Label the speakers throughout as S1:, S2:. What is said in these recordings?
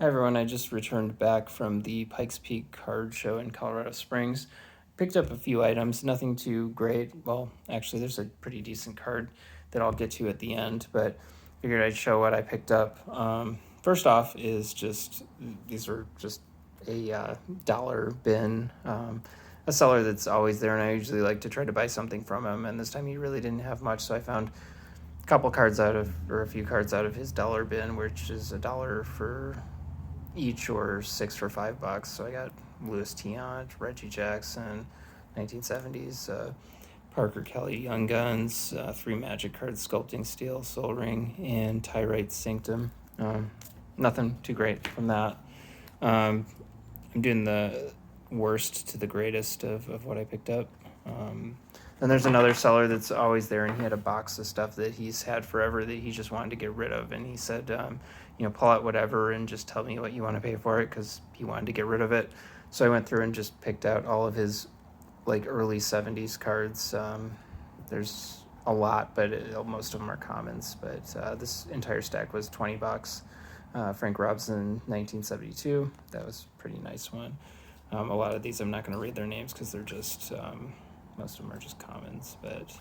S1: Hi everyone, I just returned back from the Pikes Peak card show in Colorado Springs. Picked up a few items, nothing too great. Well, actually, there's a pretty decent card that I'll get to at the end, but figured I'd show what I picked up. First off is just, these are just a dollar bin. A seller that's always there, and I usually like to try to buy something from him, and this time he really didn't have much, so I found a few cards out of his dollar bin, which is $1 for each or 6 for $5. So I got Louis Tiant, Reggie Jackson, 1970s, Parker Kelly Young Guns, 3 Magic cards, Sculpting Steel, Soul Ring, and Tyrite Sanctum. Nothing too great from that. I'm doing the worst to the greatest of what I picked up. Then there's another seller that's always there, and he had a box of stuff that he's had forever that he just wanted to get rid of. And he said, pull out whatever and just tell me what you want to pay for it, because he wanted to get rid of it. So I went through and just picked out all of his like early 70s cards. There's a lot, but most of them are commons. But this entire stack was $20. Frank Robson, 1972. That was a pretty nice one. A lot of these I'm not going to read their names because they're just most of them are just commons, but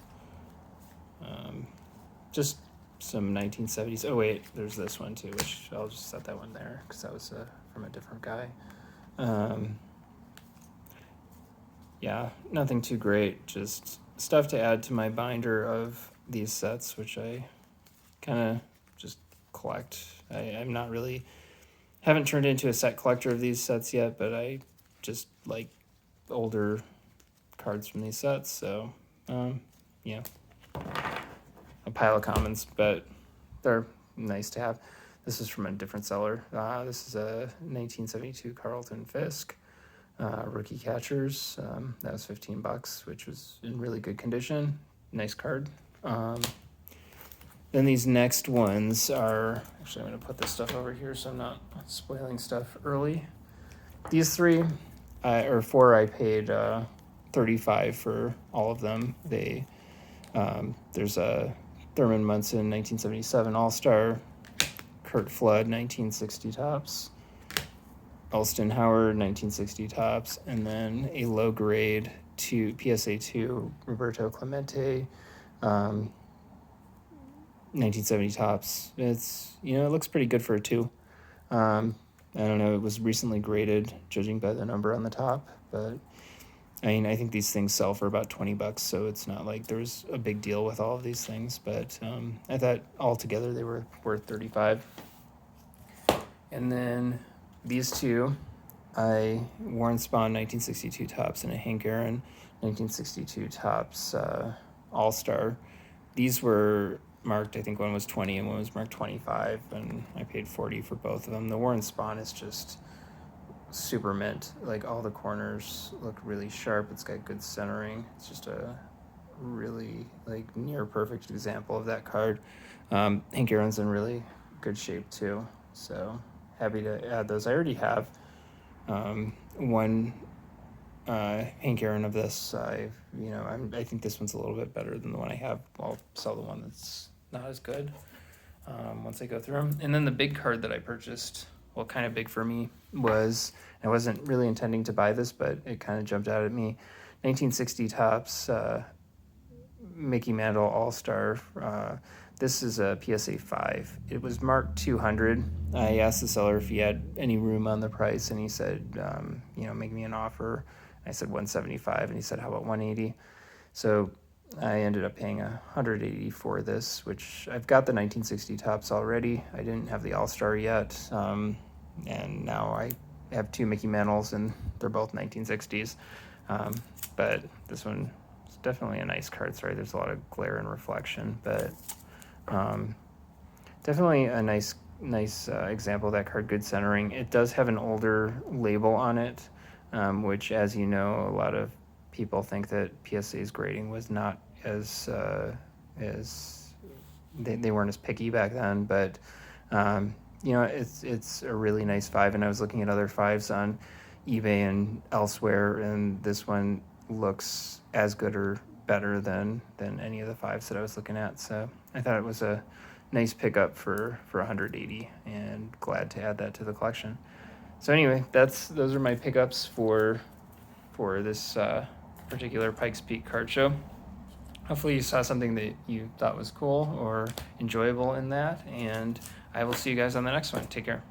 S1: just some 1970s. Oh wait, there's this one too, which I'll just set that one there because that was from a different guy. Yeah, nothing too great, just stuff to add to my binder of these sets, which I kind of just collect. I'm not really, haven't turned into a set collector of these sets yet, but I just like older cards from these sets. So yeah, a pile of commons, but they're nice to have. This is from a different seller. This is a 1972 Carlton Fisk rookie catchers. That was $15, which was in really good condition. Nice card. Then these next ones are, actually I'm going to put this stuff over here so I'm not spoiling stuff early. These four I paid $35 for all of them. There's a Thurman Munson 1977 All-Star, Kurt Flood 1960 tops, Alston Howard 1960 tops, and then a low grade PSA 2 Roberto Clemente 1970 tops. It looks pretty good for a 2. I don't know, it was recently graded judging by the number on the top, but I think these things sell for about $20, so it's not like there's a big deal with all of these things, but I thought altogether they were worth $35. And then these two, Warren Spahn 1962 tops and a Hank Aaron 1962 tops All-Star. These were marked, I think one was 20 and one was marked 25, and I paid $40 for both of them. The Warren Spahn is just super mint. Like, all the corners look really sharp. It's got good centering. It's just a really like near perfect example of that card. Hank Aaron's in really good shape too, so happy to add those. I already have one Hank Aaron of this. I think this one's a little bit better than the one I have. I'll sell the one that's not as good once I go through them. And then the big card that I purchased, well, kind of big for me, was, I wasn't really intending to buy this, but it kind of jumped out at me. 1960 tops Mickey Mantle All-Star. This is a PSA 5. It was marked 200. I asked the seller if he had any room on the price, and he said, make me an offer. I said 175, and he said, how about 180? So I ended up paying $180 for this, which I've got the 1960 tops already. I didn't have the All-Star yet, and now I have 2 Mickey Mantles, and they're both 1960s. But this one is definitely a nice card. Sorry, there's a lot of glare and reflection, but definitely a nice example of that card. Good centering. It does have an older label on it, which, as you know, a lot of people think that PSA's grading was not as they weren't as picky back then, but it's a really nice 5, and I was looking at other 5s on eBay and elsewhere, and this one looks as good or better than any of the 5s that I was looking at. So I thought it was a nice pickup for 180, and glad to add that to the collection. So anyway, those are my pickups for this particular Pikes Peak card show. Hopefully you saw something that you thought was cool or enjoyable in that, and I will see you guys on the next one. Take care.